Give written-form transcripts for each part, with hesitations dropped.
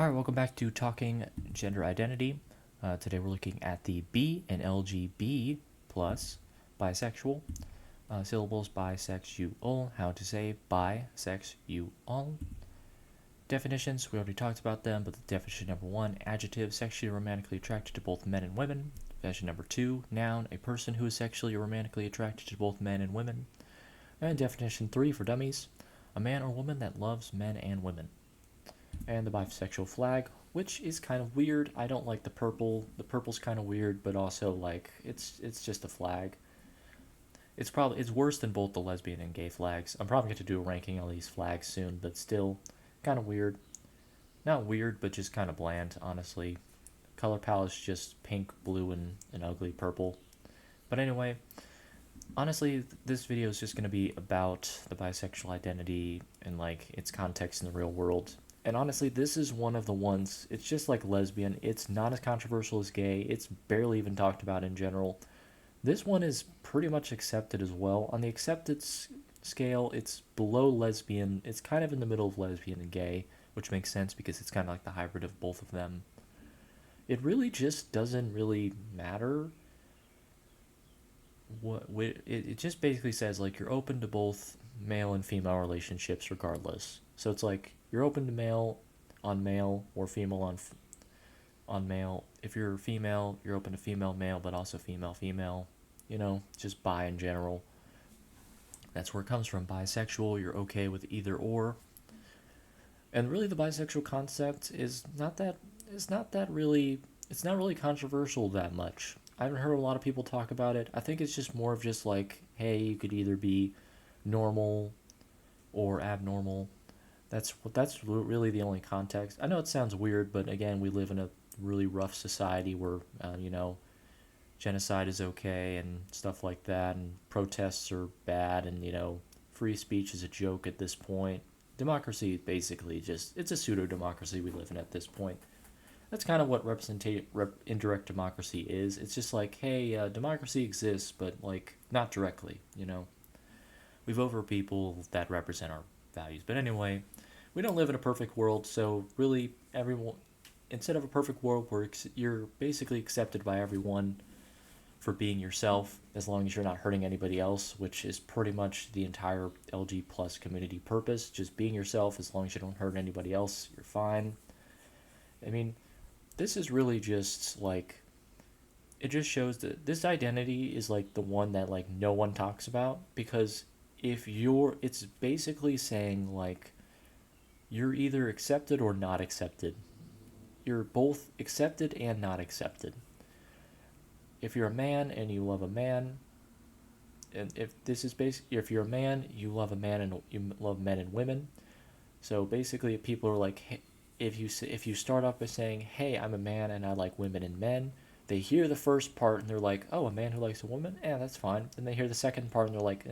Alright, welcome back to Talking Gender Identity. Today we're looking at the B and LGB plus bisexual. Syllables bisexual, how to say bisexual. Definitions, we already talked about them, but the definition number 1, adjective, sexually or romantically attracted to both men and women. Definition number 2, noun, a person who is sexually or romantically attracted to both men and women. And definition 3 for dummies, a man or woman that loves men and women. And the bisexual flag, which is kind of weird. I don't like the purple. The purple's kind of weird, but also like it's just a flag. It's worse than both the lesbian and gay flags. I'm probably going to do a ranking on these flags soon, but still kind of weird. Not weird, but just kind of bland, honestly. Color palette's just pink, blue, and an ugly purple. But anyway, honestly, this video is just going to be about the bisexual identity and like its context in the real world. And honestly, this is one of the ones, it's just like lesbian. It's not as controversial as gay. It's barely even talked about in general. This one is pretty much accepted as well. On the accepted scale, it's below lesbian. It's kind of in the middle of lesbian and gay, which makes sense because it's kind of like the hybrid of both of them. It really just doesn't really matter. It just basically says like you're open to both male and female relationships regardless. So it's like you're open to male or female on male. If you're female, you're open to female male, but also female female. You know, just bi in general. That's where it comes from. Bisexual, you're okay with either or. And really, the bisexual concept is not really controversial that much. I haven't heard a lot of people talk about it. I think it's just more of just like, hey, you could either be normal or abnormal. That's really the only context. I know it sounds weird, but again, we live in a really rough society where, genocide is okay and stuff like that, and protests are bad, and, free speech is a joke at this point. Democracy, basically, it's a pseudo-democracy we live in at this point. That's kind of what indirect democracy is. It's just like, hey, democracy exists, but, like, not directly, We vote for people that represent our values. But anyway, we don't live in a perfect world, so really, instead of a perfect world where you're basically accepted by everyone for being yourself, as long as you're not hurting anybody else, which is pretty much the entire LG plus community purpose. Just being yourself, as long as you don't hurt anybody else, you're fine. I mean, this is really just like, it just shows that this identity is like the one that like no one talks about, because it's basically saying like you're either accepted or not accepted. You're both accepted and not accepted. If you're a man and you love a man, and if you're a man, you love a man and you love men and women. So basically, people are like, hey, if you start off by saying, "Hey, I'm a man and I like women and men," they hear the first part and they're like, "Oh, a man who likes a woman? Yeah, that's fine." Then they hear the second part and they're like,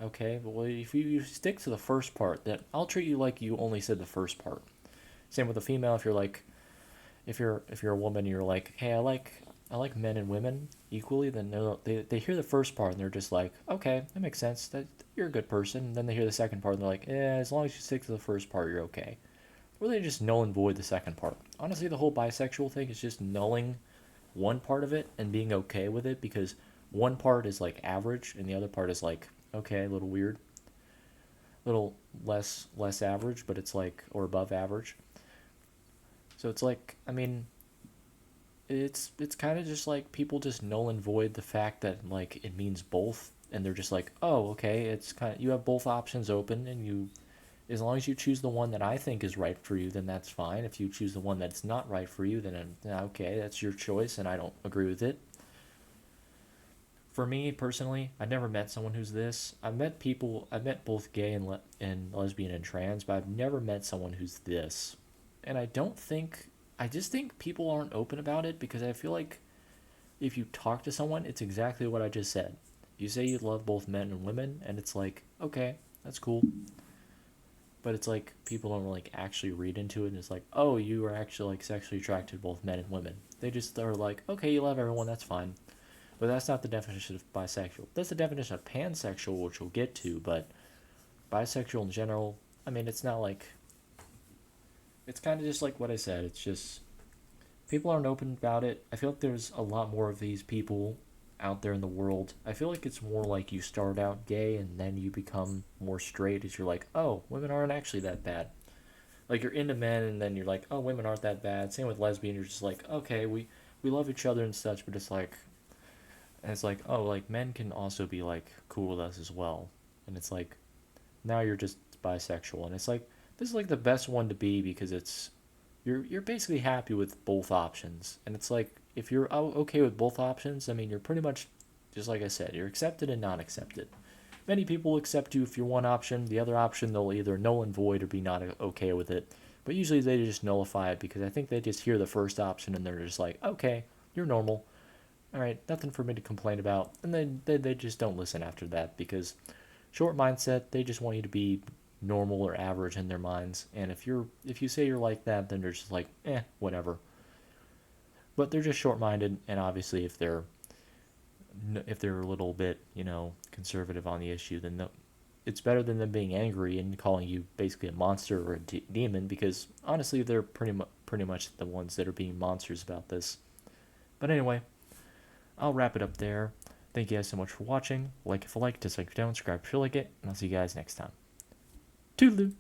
okay, but well, if you stick to the first part, then I'll treat you like you only said the first part. Same with a female. If you're like, if you're a woman, you're like, hey, I like men and women equally. Then they hear the first part and they're just like, okay, that makes sense. That you're a good person. And then they hear the second part and they're like, as long as you stick to the first part, you're okay. Or they just null and void the second part. Honestly, the whole bisexual thing is just nulling one part of it and being okay with it, because one part is like average and the other part is like, okay, a little weird, a little less average, but it's like, or above average. So it's like, I mean, it's kind of just like people just null and void the fact that like it means both, and they're just like, oh, okay, it's kind of, you have both options open, and you, as long as you choose the one that I think is right for you, then that's fine. If you choose the one that's not right for you, then okay, that's your choice, and I don't agree with it. For me personally, I never met someone who's this. I've met both gay and lesbian and trans, but I've never met someone who's this. And I just think people aren't open about it, because I feel like if you talk to someone, it's exactly what I just said. You say you love both men and women, and it's like, okay, that's cool. But it's like people don't like actually read into it, and it's like, oh, you are actually like sexually attracted to both men and women. They just are like, okay, you love everyone, that's fine. But that's not the definition of bisexual. That's the definition of pansexual, which we'll get to, but bisexual in general, I mean, it's not like, It's kind of just like what I said. It's just people aren't open about it. I feel like there's a lot more of these people out there in the world. I feel like it's more like you start out gay and then you become more straight as you're like, oh, women aren't actually that bad. Like you're into men and then you're like, oh, women aren't that bad. Same with lesbian. You're just like, okay, we love each other and such, but it's like, and it's like, oh, like men can also be like cool with us as well. And it's like, now you're just bisexual, and it's like this is like the best one to be because it's you're basically happy with both options, and it's like if you're okay with both options, I mean you're pretty much just like I said, you're accepted and not accepted. Many people accept you if you're one option. The other option they'll either null and void or be not okay with it. But usually they just nullify it because I think they just hear the first option and they're just like, okay, you're normal. All right, nothing for me to complain about. And then they just don't listen after that because short mindset, they just want you to be normal or average in their minds. And if you say you're like that, then they're just like, whatever. But they're just short-minded, and obviously if they're a little bit conservative on the issue, then it's better than them being angry and calling you basically a monster or a demon because honestly they're pretty much the ones that are being monsters about this. But anyway, I'll wrap it up there. Thank you guys so much for watching. Like if you like, dislike if you don't, subscribe if you like it, and I'll see you guys next time. Toodaloo!